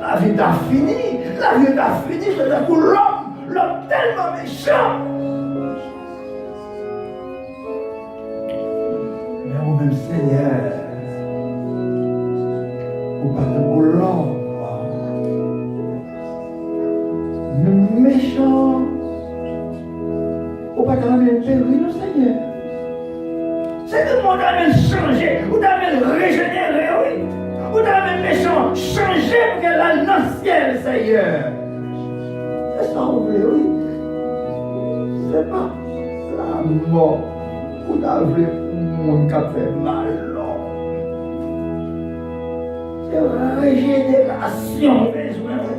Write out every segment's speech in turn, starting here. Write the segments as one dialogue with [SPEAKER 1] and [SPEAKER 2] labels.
[SPEAKER 1] La vie t'a fini. La vie t'a fini. C'est pour l'homme tellement méchant. Mais au même Seigneur, ou pas pour l'homme méchant, ou pas quand même périr le Seigneur. C'est que le monde a même changé, ou t'as même régénéré, oui. Ou t'as même méchant, changé pour qu'elle a l'ancien Seigneur. C'est ça, on veut, oui. C'est pas la mort, ou t'as vu le monde qui a fait mal, non. C'est régénération, besoin, oui.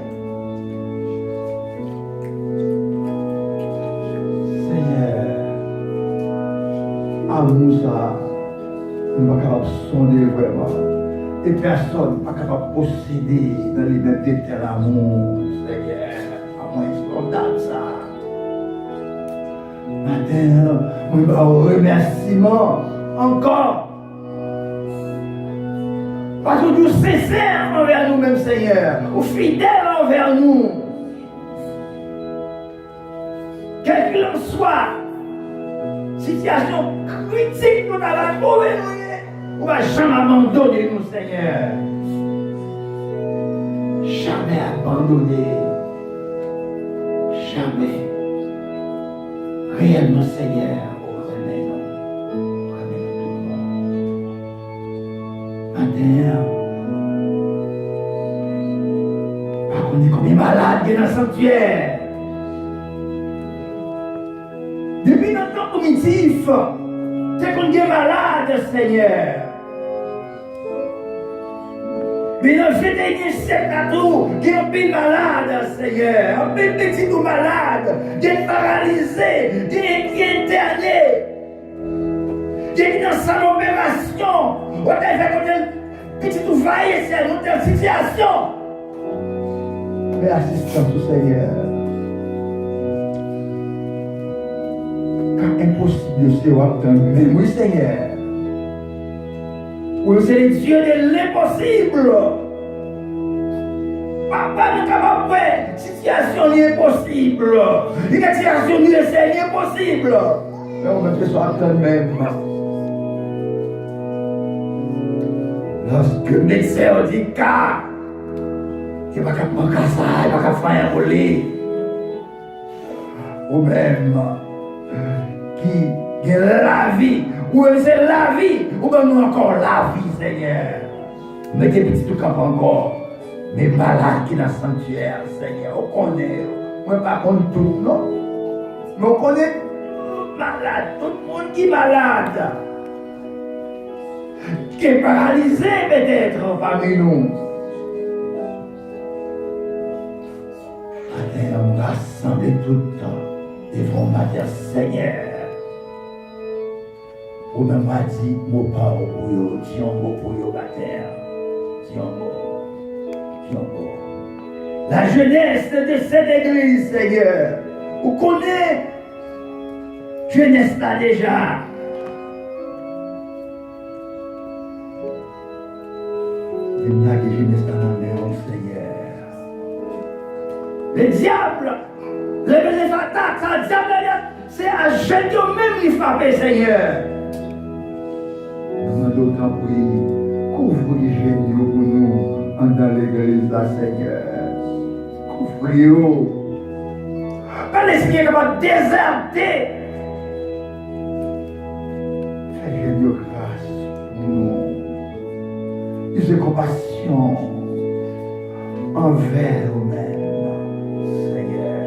[SPEAKER 1] Amour ça, nous ne sommes pas capables de sonder vraiment. Et personne n'est pas capable de posséder dans les mêmes tel amour. Seigneur, à moins insondable ça. Maintenant, nous avons un remerciement encore. Parce que nous sincères envers nous-mêmes, Seigneur, ou fidèles envers nous. Quel qu'il en soit, situation critique nous avons trouvé, nous ne va jamais abandonner nous, Seigneur. Jamais abandonner. Jamais. Réellement, Seigneur, remets-nous. Remets-nous tout le monde. Maintenant, par contre, combien de malades qui sont dans le sanctuaire. Depuis notre temps primitif, c'est qu'on est malade, Seigneur. Mais dans ce dernier siècle à tout, il y a un peu malade, Seigneur. Un peu petit ou malade, qui est paralysé, qui est interné, qui est dans sa opération. On a fait comme un petit ouvrage, c'est une autre situation. Mais assistance au Seigneur. Impossible, c'est mais oui, Seigneur. Oui, c'est le Dieu de l'impossible. Papa nous capable de situation n'est impossible. Une situation n'est impossible. Mais on va faire ça quand même. Lorsque le médecin dit qu'à, il va pas prendre ça, il va pas faire un relais. Ou même qui est la vie, ou c'est la vie, ou bien nous encore la vie, Seigneur. Mettez petit tout cap encore. Mais malades qui dans le sanctuaire, Seigneur, on connaît, on ne pas contre tout, non? Mais on connaît malade, tout le monde qui est malade, qui est paralysé peut-être parmi nous. Maintenant, on rassemble tout le temps devant ma terre, Seigneur. Ou même m'a dit, mon parole pour vous, dis un mot pour vous, bâtir. Dis un mot. Dis un mot. La jeunesse de cette église, Seigneur, vous connaissez, jeunesse là déjà. Il y a des jeunesse dans la maison, Seigneur. Le diable, le bénéfateur, ça diable, c'est à jeune même qui frappe, Seigneur. Nous d'autant prier, couvre les géniaux pour nous dans l'église, Seigneur. Couvre-nous. Pas l'esprit qui va déserter. Fais géniaux grâce pour nous. Ils ont compassion envers nous-mêmes, Seigneur.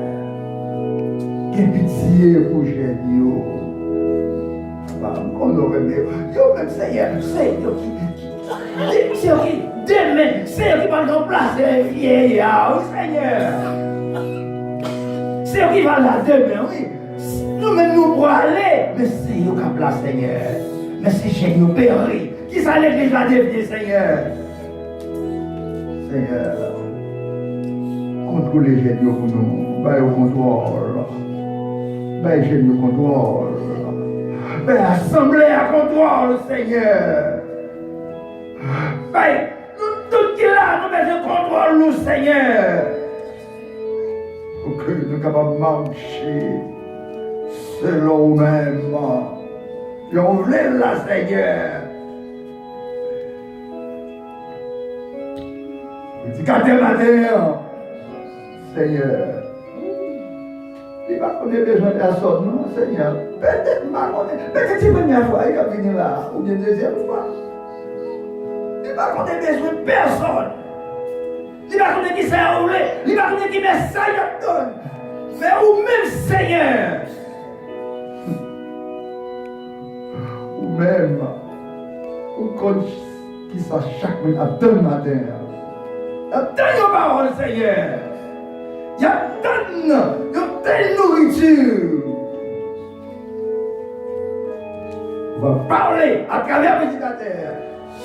[SPEAKER 1] Aie pitié pour géniaux. On aurait mieux. Yo, même Seigneur, c'est eux qui demain, c'est eux qui vont remplacer les vieillards, Seigneur. C'est eux qui vont là demain, oui. Nous-mêmes, nous pour aller, mais c'est eux qui place, Seigneur. Mais c'est chez nous péri. Qui ça l'église va devenir, Seigneur? Seigneur, contrôlez les géniaux pour nous. Baille au contrôle. Baille les géniaux au contrôle. Mais assemblée à contrôle, Seigneur. Mais nous tous qui là, nous mettons contrôle, nous, Seigneur, pour que nous soyons capables de marcher selon nous-mêmes. Et on voulait la Seigneur. Je dis quand matin, Seigneur, il va connaître besoin de personne, non, Seigneur. Peut-être pas connaître. Peut-être c'est la première fois qu'il va venir là, ou bien deuxième fois. Il va connaître besoin de personne. Il va connaître qui ça a roulé. Il va connaître qui message il donne. Mais ou même Seigneur. Ou même, ou comme qui ça chaque minute attend matin. Attends une parole, Seigneur. Il y a une telle nourriture. On va parler à travers le médicateur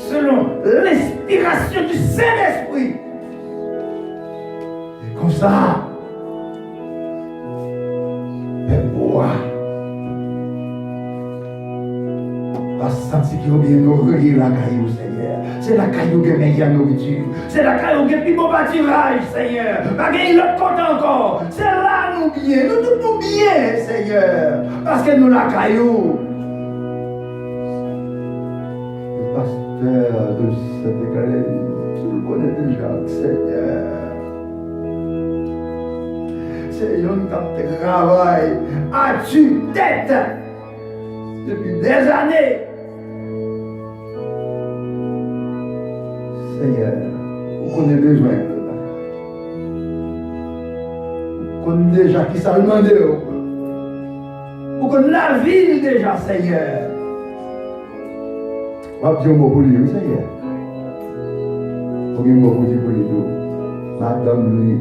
[SPEAKER 1] selon l'inspiration du Saint-Esprit. Et comme ça, les bois va sentir qu'il va bien nourrir la caillou, Seigneur. C'est la caillou qui est meilleure nourriture. C'est la caillou qui est plus bon pâturage, Seigneur. Pas qu'il l'autre côté encore. C'est là nous bien. Nous tous nous bien, Seigneur. Parce que nous la caillou. Le pasteur de cette église, tu le connais déjà, Seigneur. C'est un temps de travail à tue-tête depuis des années. Seigneur, vous connaissez besoin. Vous connaissez déjà qui ça demande. Vous connaissez la ville déjà, Seigneur. Vous avez un mot pour lui, Seigneur. Vous avez un mot pour lui, Madame lui,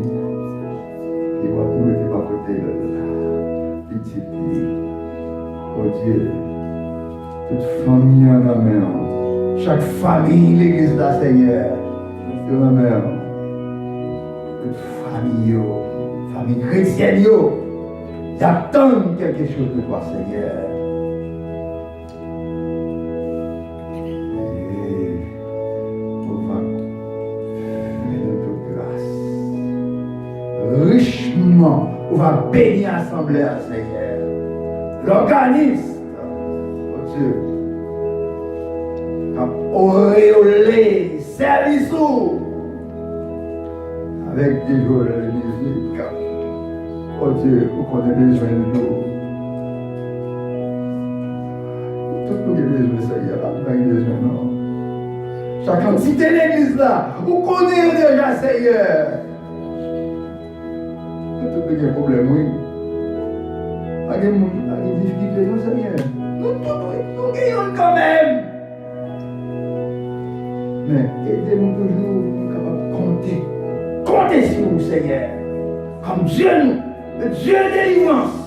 [SPEAKER 1] qui va vous mettre à côté de la petite fille. Oh Dieu, toute famille en la main. Chaque famille, l'église de Seigneur, de la main. Toute famille chrétienne, ils attendent quelque chose de toi, Seigneur. Et on va faire de grâce. Richement, on va bénir l'assemblée, Seigneur. L'organisme, oh Dieu. Auréolé, service avec des jours de musique. Oh Dieu, vous connaissez besoin de nous. Tout le monde a besoin de ça, il n'y a pas de besoin, non. Chaque entité de l'église là, vous connaissez déjà, Seigneur. Tout le monde a un problème, oui. Pas de difficulté, non, Seigneur. Nous gagnons quand même. Mais aidez-nous toujours, nous capables de compter. Comptez sur vous, Seigneur. Comme Dieu nous, le Dieu de délivrance.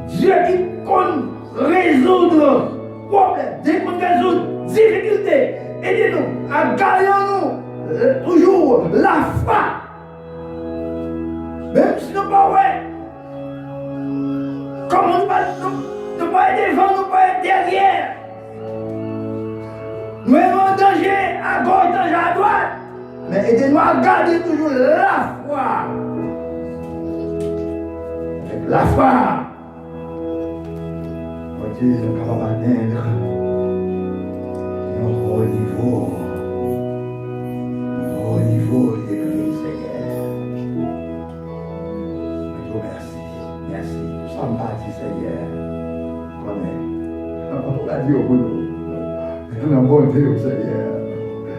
[SPEAKER 1] Dieu qui compte résoudre problèmes, résoudre difficultés. Aidez-nous à gagner toujours la foi. Même si nous ne pas ouais. Comme on ne peut pas être devant, nous ne pas être derrière. Nous sommes en danger à gauche, danger à droite. Mais aidez-nous à garder toujours la foi. Avec la foi, oh Dieu, nous sommes capables d'atteindre un haut niveau. Un haut niveau de l'Église, Seigneur. Je vous remercie. Merci. Nous sommes partis, Seigneur. On va dire au bout de nous. Nous avons bon Dieu, Seigneur.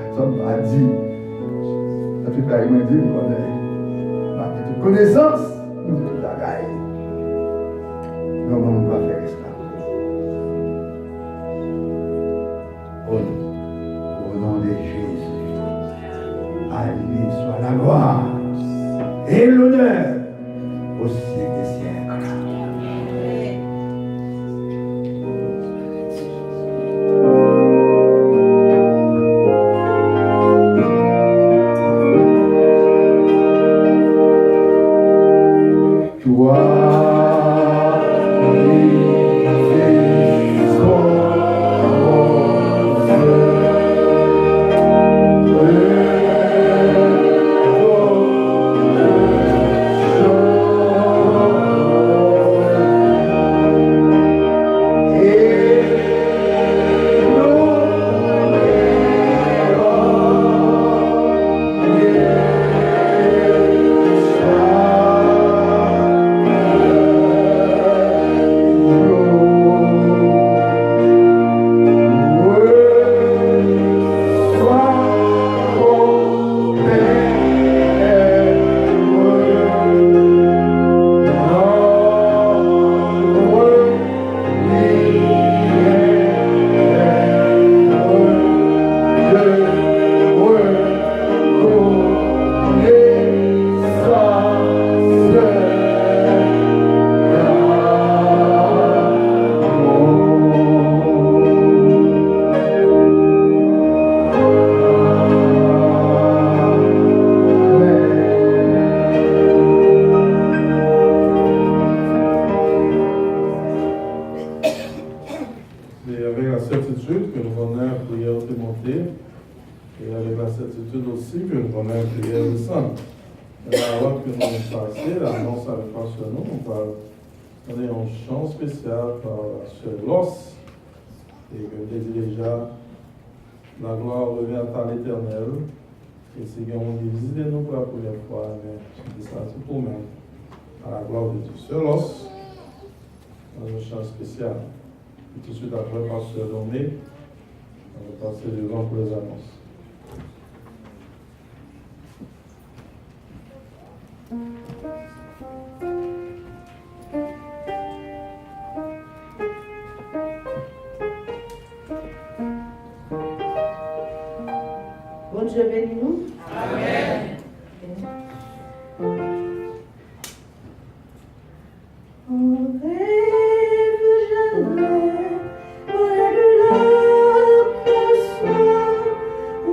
[SPEAKER 1] Nous sommes pas dit. La plupart m'a dit, nous connaissons. Toute connaissance, nous avons toute la gaille. Nous ne pouvons pas faire ça. Au nom de Jésus, à lui soit la gloire et l'honneur au siècle des siècles.
[SPEAKER 2] d'habitude aussi qu'on a un prière de sang. La route que nous avons passée, l'annonce avec Pasteur nous, on va donner un chant spécial par la sœur Loss. Et que déjà, la gloire revient à l'Éternel. Et c'est qu'on dit visiter nous pour la première fois, mais je dis ça c'est pour nous. À la gloire de Dieu. Sœur Loss, dans un chant spécial. Et tout de suite après, Pasteur Domé, on va passer devant pour les annonces.
[SPEAKER 3] Bon Dieu bénis-nous.
[SPEAKER 4] Amen.
[SPEAKER 3] On rêve jamais près de la personne où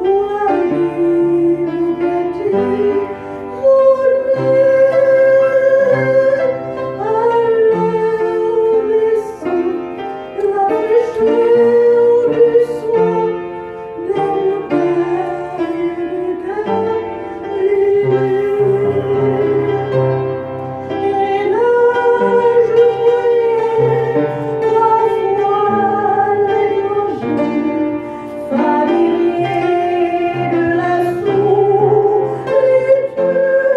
[SPEAKER 3] arrive l'été roulé à l'heure descend la fraîcheur du soir dans le bail de Galilée. Et là je voyais parfois l'évangile familier de la solitude, et du village entouré de la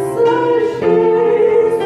[SPEAKER 3] Sagesse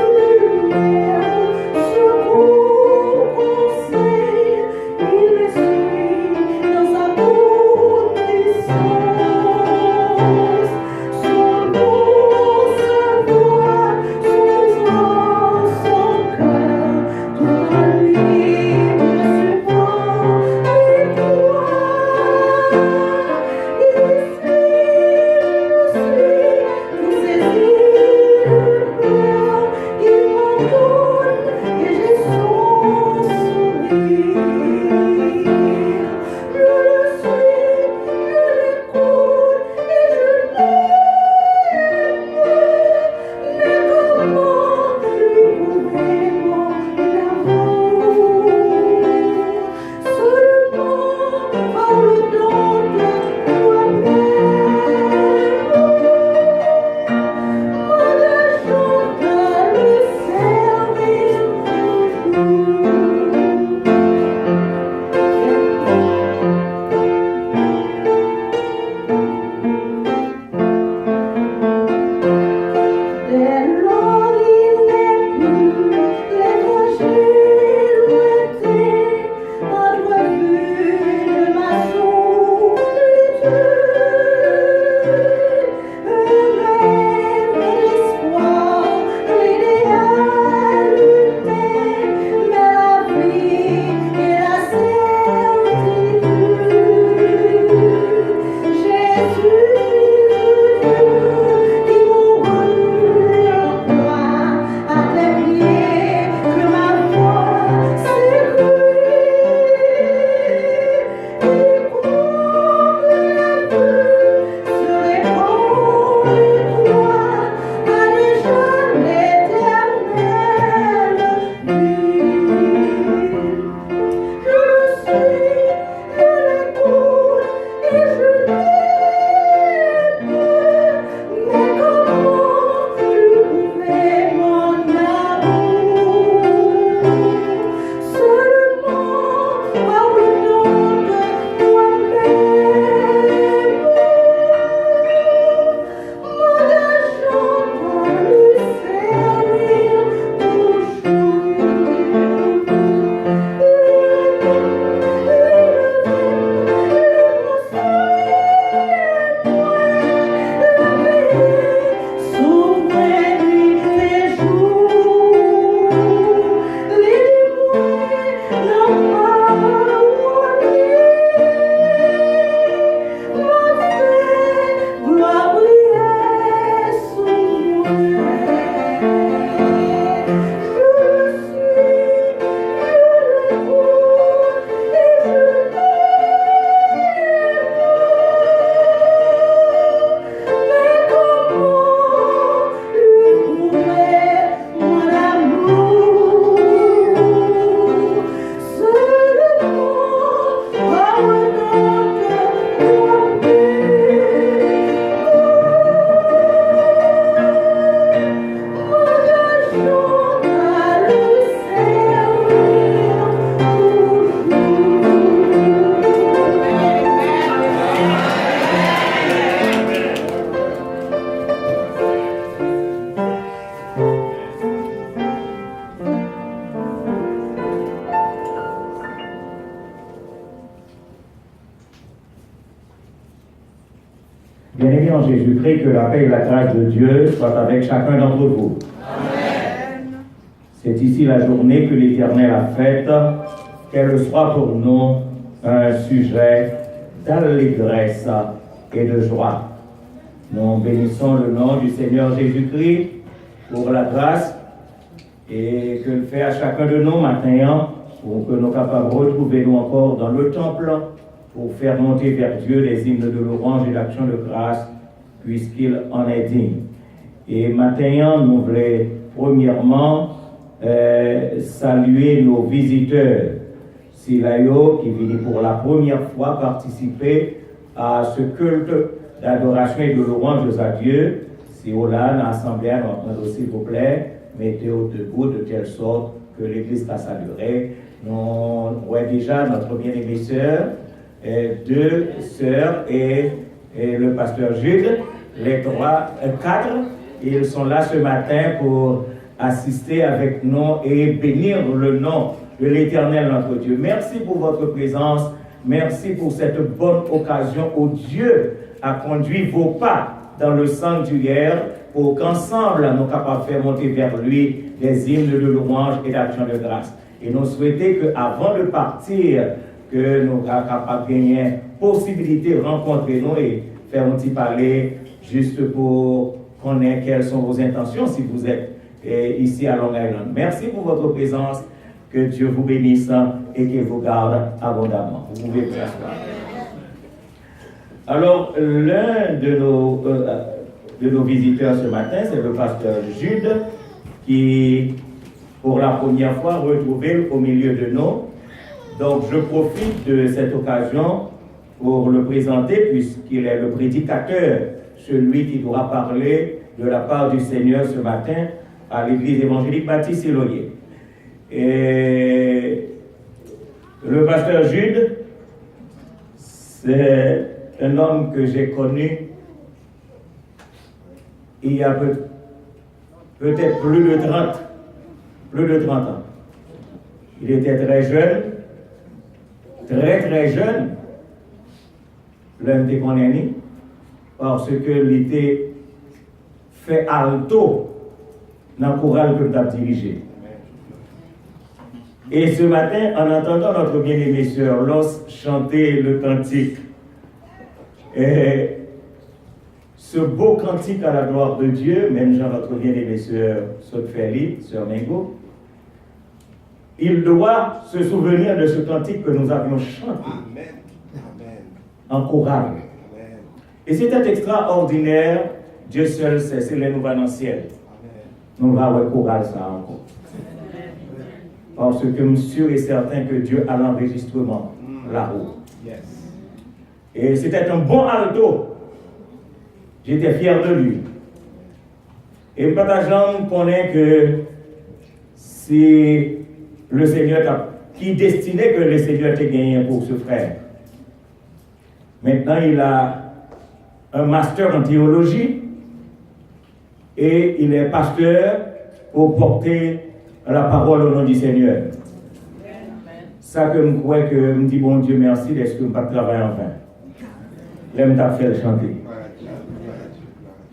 [SPEAKER 4] bien-aimés en Jésus-Christ, que la paix et la grâce de Dieu soient avec chacun d'entre vous. C'est ici la journée que l'Éternel a faite, qu'elle soit pour nous un sujet d'allégresse et de joie. Nous bénissons le nom du Seigneur Jésus-Christ pour la grâce et que le fait à chacun de nous maintenant pour que nous capables de retrouver nous encore dans le temple pour faire monter vers Dieu les hymnes de louange et d'action de grâce puisqu'il en est digne. Et maintenant, nous voulons premièrement saluer nos visiteurs, Silayo, qui viennent pour la première fois participer à ce culte d'adoration et de louange à Dieu. Si on l'a dans l'assemblée, s'il vous plaît, mettez-vous debout de telle sorte que l'Église la saluerait. Nous voyons déjà notre bien-aimée sœur, deux sœurs et le pasteur Jude, les quatre, ils sont là ce matin pour assister avec nous et bénir le nom de l'Éternel notre Dieu. Merci pour votre présence. Merci pour cette bonne occasion où Dieu a conduit vos pas dans le sanctuaire pour qu'ensemble nous capables de faire monter vers lui des hymnes de louange et d'action de grâce. Et nous souhaitons qu'avant de partir, que nous soyons capables de gagner possibilité de rencontrer nous et faire un petit parler juste pour connaître quelles sont vos intentions si vous êtes ici à Long Island. Merci pour votre présence. Que Dieu vous bénisse et qu'il vous garde abondamment. Vous pouvez vous asseoir. Alors, l'un de nos visiteurs ce matin, c'est le pasteur Jude, qui, pour la première fois, retrouvé au milieu de nous. Donc, je profite de cette occasion pour le présenter, puisqu'il est le prédicateur, celui qui doit parler de la part du Seigneur ce matin à l'église évangélique Baptiste-Siloyer. Et le pasteur Jude, c'est un homme que j'ai connu il y a peut-être plus de 30 ans. Il était très jeune, très jeune, l'un des connaît, parce qu'il était fait alto dans le chorale que nous avons dirigé. Et ce matin, en entendant notre bien-aimée sœur Los chanter le cantique, et ce beau cantique à la gloire de Dieu, même Jean, notre bien-aimée sœur Sotfeli, sœur Mengo, il doit se souvenir de ce cantique que nous avions chanté en chorale. Et c'était extraordinaire. Dieu seul sait, c'est les nouvelles dans le ciel. Nous allons avoir chorale ça encore. Parce que je suis sûr et certain que Dieu a l'enregistrement là-haut. Et c'était un bon alto. J'étais fier de lui. Et partageant connaît que c'est le Seigneur qui destinait que le Seigneur t'ait gagné pour ce frère. Maintenant, il a un master en théologie et il est pasteur pour porter la parole au nom du Seigneur. Ça que je crois que je me dis, bon Dieu, merci, est-ce que je ne pas travailler en vain? Là, je m'ai fait le chanter.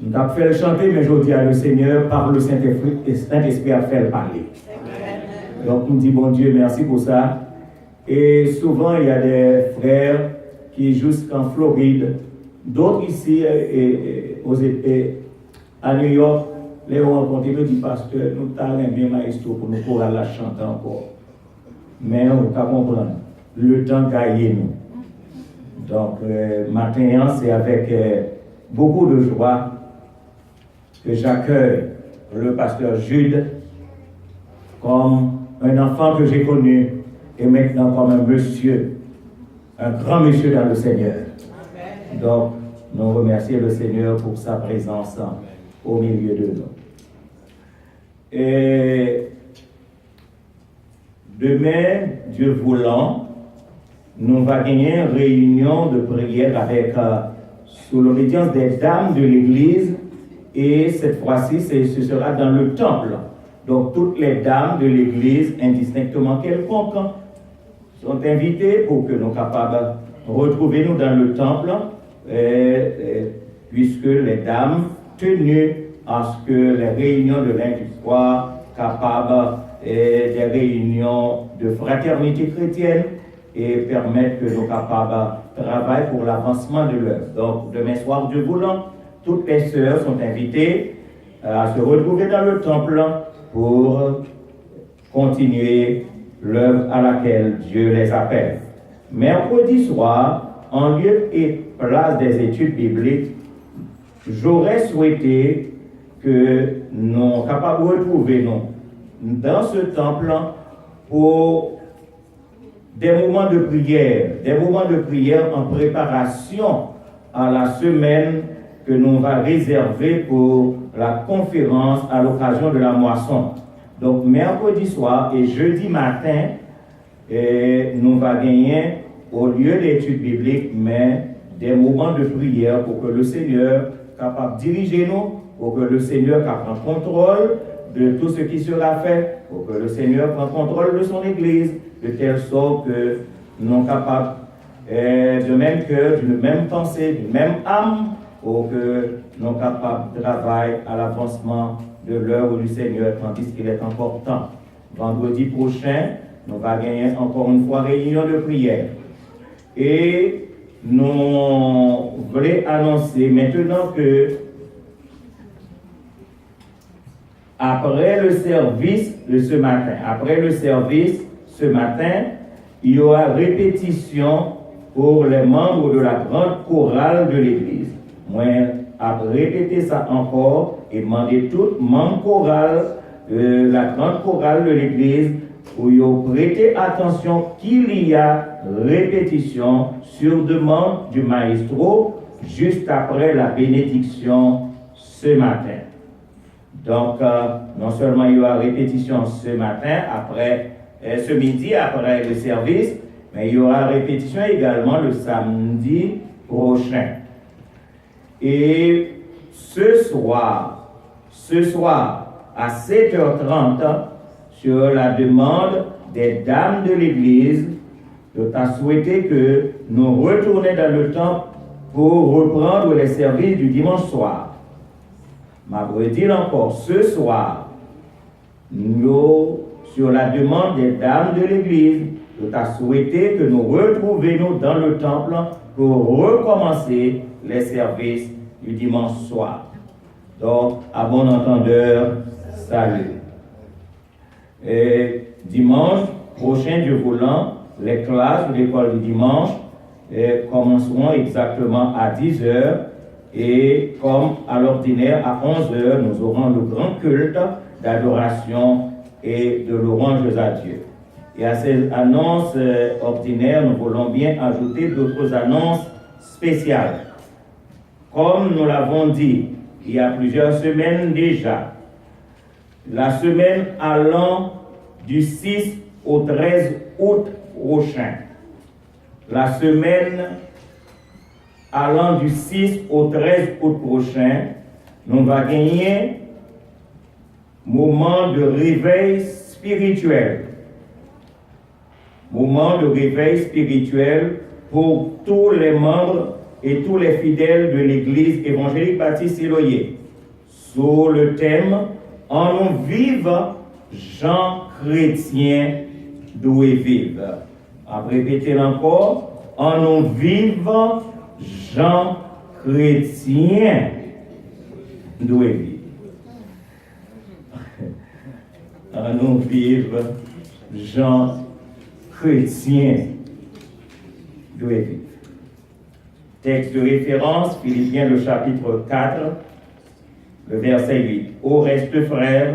[SPEAKER 4] Je m'ai fait le chanter, mais je dis à le Seigneur, par le Saint-Esprit, a fait le parler. Donc, je me dis, bon Dieu, merci pour ça. Et souvent, il y a des frères qui, jusqu'en Floride, d'autres ici à New York, les ont rencontré, me dit, pasteur, nous t'avons bien maestro pour nous pouvoir la chanter encore. Mais on peut comprendre, le temps gagne nous. Donc, maintenant, c'est avec beaucoup de joie que j'accueille le pasteur Jude comme un enfant que j'ai connu et maintenant comme un monsieur, un grand monsieur dans le Seigneur. Donc, nous remercions le Seigneur pour sa présence au milieu de nous. Et demain, Dieu voulant, nous allons gagner une réunion de prière avec, sous l'obédience des dames de l'Église, et cette fois-ci, ce sera dans le temple. Donc, toutes les dames de l'Église, indistinctement quelconques, sont invitées pour que nous soyons capables de retrouver nous dans le temple. puisque les dames tenues à ce que les réunions de lundi soient capables des réunions de fraternité chrétienne et permettre que nous capables de travailler pour l'avancement de l'œuvre. Donc, demain soir, Dieu voulant, toutes les sœurs sont invitées à se retrouver dans le temple pour continuer l'œuvre à laquelle Dieu les appelle. Mercredi soir, en lieu et place des études bibliques, j'aurais souhaité que nous soyons capables de retrouver nous dans ce temple pour des moments de prière en préparation à la semaine que nous va réserver pour la conférence à l'occasion de la moisson. Donc mercredi soir et jeudi matin, nous va gagner au lieu d'études bibliques, mais des moments de prière pour que le Seigneur capable de diriger nous, pour que le Seigneur prenne contrôle de tout ce qui sera fait, pour que le Seigneur prenne contrôle de son Église, de telle sorte que nous sommes capables de même cœur, d'une même pensée, d'une même âme, pour que nous sommes capables de travailler à l'avancement de l'œuvre du Seigneur, tandis qu'il est encore temps. Vendredi prochain, nous allons gagner encore une fois réunion de prière. Et nous voulons annoncer maintenant que après le service de ce matin, il y aura répétition pour les membres de la grande chorale de l'Église. Moi, à répéter ça encore et demander tout membre chorale de la grande chorale de l'Église pour y prêter attention qu'il y a répétition sur demande du maestro juste après la bénédiction ce matin. Donc, non seulement il y aura répétition ce matin, ce midi, après le service, mais il y aura répétition également le samedi prochain. Et ce soir, à 7h30, sur la demande des dames de l'Église, je t'ai souhaité que nous retournions dans le temple pour reprendre les services du dimanche soir. Je dire encore, ce soir, nous, sur la demande des dames de l'Église, je t'ai souhaité que nous retrouvions dans le temple pour recommencer les services du dimanche soir. Donc, à bon entendeur, salut. Et dimanche prochain, Dieu voulant, les classes de l'école du dimanche commenceront exactement à 10h et comme à l'ordinaire à 11h, nous aurons le grand culte d'adoration et de louanges à Dieu. Et à ces annonces ordinaires, nous voulons bien ajouter d'autres annonces spéciales. Comme nous l'avons dit il y a plusieurs semaines déjà, la semaine allant du 6 au 13 août prochain, la semaine allant du 6 au 13 août prochain, nous va gagner moment de réveil spirituel. Moment de réveil spirituel pour tous les membres et tous les fidèles de l'Église évangélique baptiste Siloyé, sous le thème « En nous vive, Jean chrétien doué vivre ». À répéter encore, « En nous vive, Jean chrétien doué vivre ». En nous vive, Jean chrétien doué vivre. Texte de référence, Philippiens le chapitre 4, le verset 8. Au reste, frères,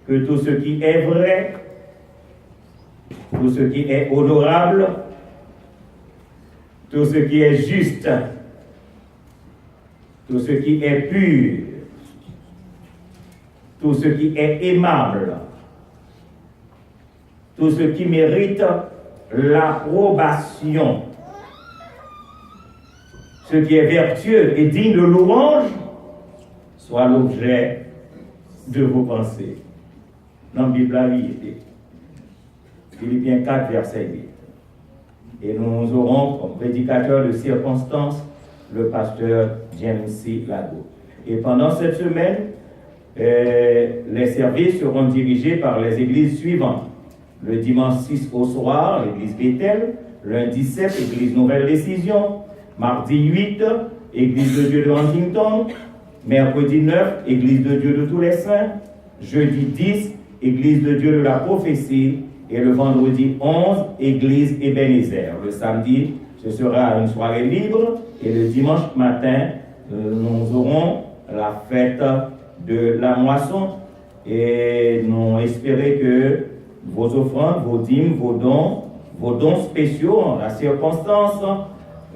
[SPEAKER 4] que tout ce qui est vrai, tout ce qui est honorable, tout ce qui est juste, tout ce qui est pur, tout ce qui est aimable, tout ce qui mérite l'approbation, ce qui est vertueux et digne de louange, soit l'objet de vos pensées. Dans la Bible, Philippiens 4, verset 8. Et nous aurons comme prédicateur de circonstance le pasteur James C. Lago. Et pendant cette semaine, les services seront dirigés par les églises suivantes. Le dimanche 6 au soir, l'église Bethel. Lundi 7, église Nouvelle Décision. Mardi 8, église de Dieu de Huntington. Mercredi 9, église de Dieu de tous les saints. Jeudi 10, église de Dieu de la prophétie. Et le vendredi 11, église Ebenezer. Le samedi, ce sera une soirée libre. Et le dimanche matin, nous aurons la fête de la moisson. Et nous espérons que vos offrandes, vos dîmes, vos dons spéciaux en la circonstance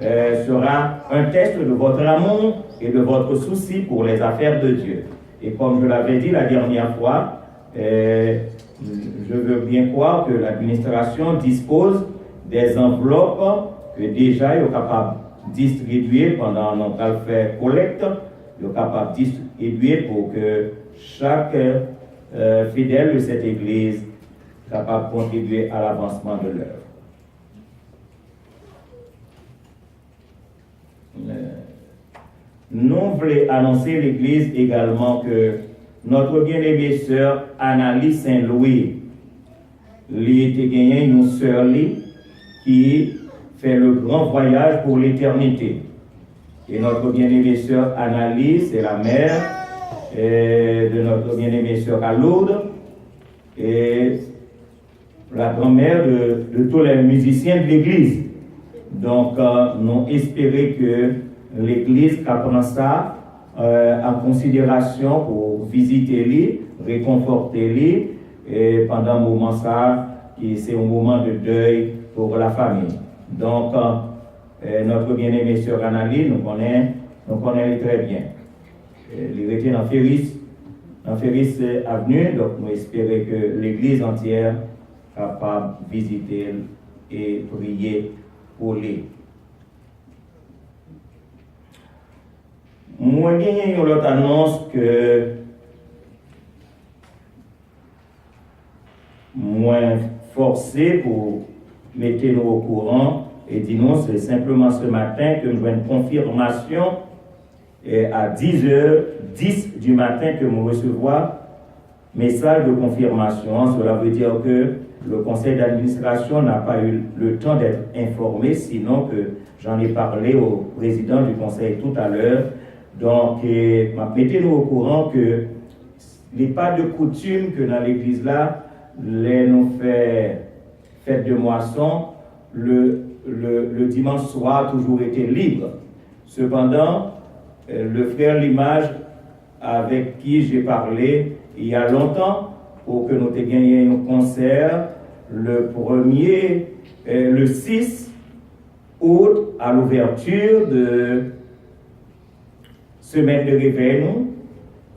[SPEAKER 4] sera un test de votre amour et de votre souci pour les affaires de Dieu. Et comme je l'avais dit la dernière fois, je veux bien croire que l'administration dispose des enveloppes que déjà il est capable de distribuer pendant notre fait collecte, il est capable de distribuer pour que chaque fidèle de cette église soit capable de contribuer à l'avancement de l'œuvre. Nous voulons annoncer l'Église également que notre bien-aimée sœur Annalie Saint-Louis, lui était gagné une sœur qui fait le grand voyage pour l'éternité. Et notre bien-aimée sœur Annalie, c'est la mère de notre bien-aimée sœur à Lourdes et la grand-mère de tous les musiciens de l'Église. Donc, nous espérons que l'Église prend ça en considération pour visiter lui, réconforter lui, et pendant un moment ça, c'est un moment de deuil pour la famille. Donc, notre bien-aimée sœur Annalie, nous connaissons très bien. Il était dans Ferris Avenue, donc nous espérons que l'Église entière est capable de visiter et prier pour lui. Moi, j'ai une autre annonce que moi forcé pour mettre nous au courant et dire non, c'est simplement ce matin que nous avons une confirmation et à 10h10 du matin que nous recevons message de confirmation. Cela veut dire que le conseil d'administration n'a pas eu le temps d'être informé, sinon que j'en ai parlé au président du conseil tout à l'heure. Donc, mettez-nous au courant que il n'est pas de coutume que dans l'église là, nous fait fête de moisson, le dimanche soir a toujours été libre. Cependant, le frère Limage, avec qui j'ai parlé il y a longtemps, pour que nous ayons gagné un concert le 6 août à l'ouverture de semaine de réveil, nous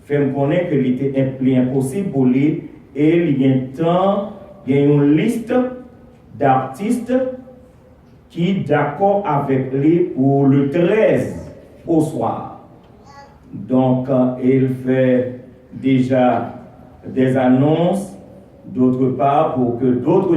[SPEAKER 4] fait me connaître qu'il était impossible pour lui et il y a une liste d'artistes qui sont d'accord avec lui pour le 13 au soir. Donc, il fait déjà des annonces d'autre part pour que d'autres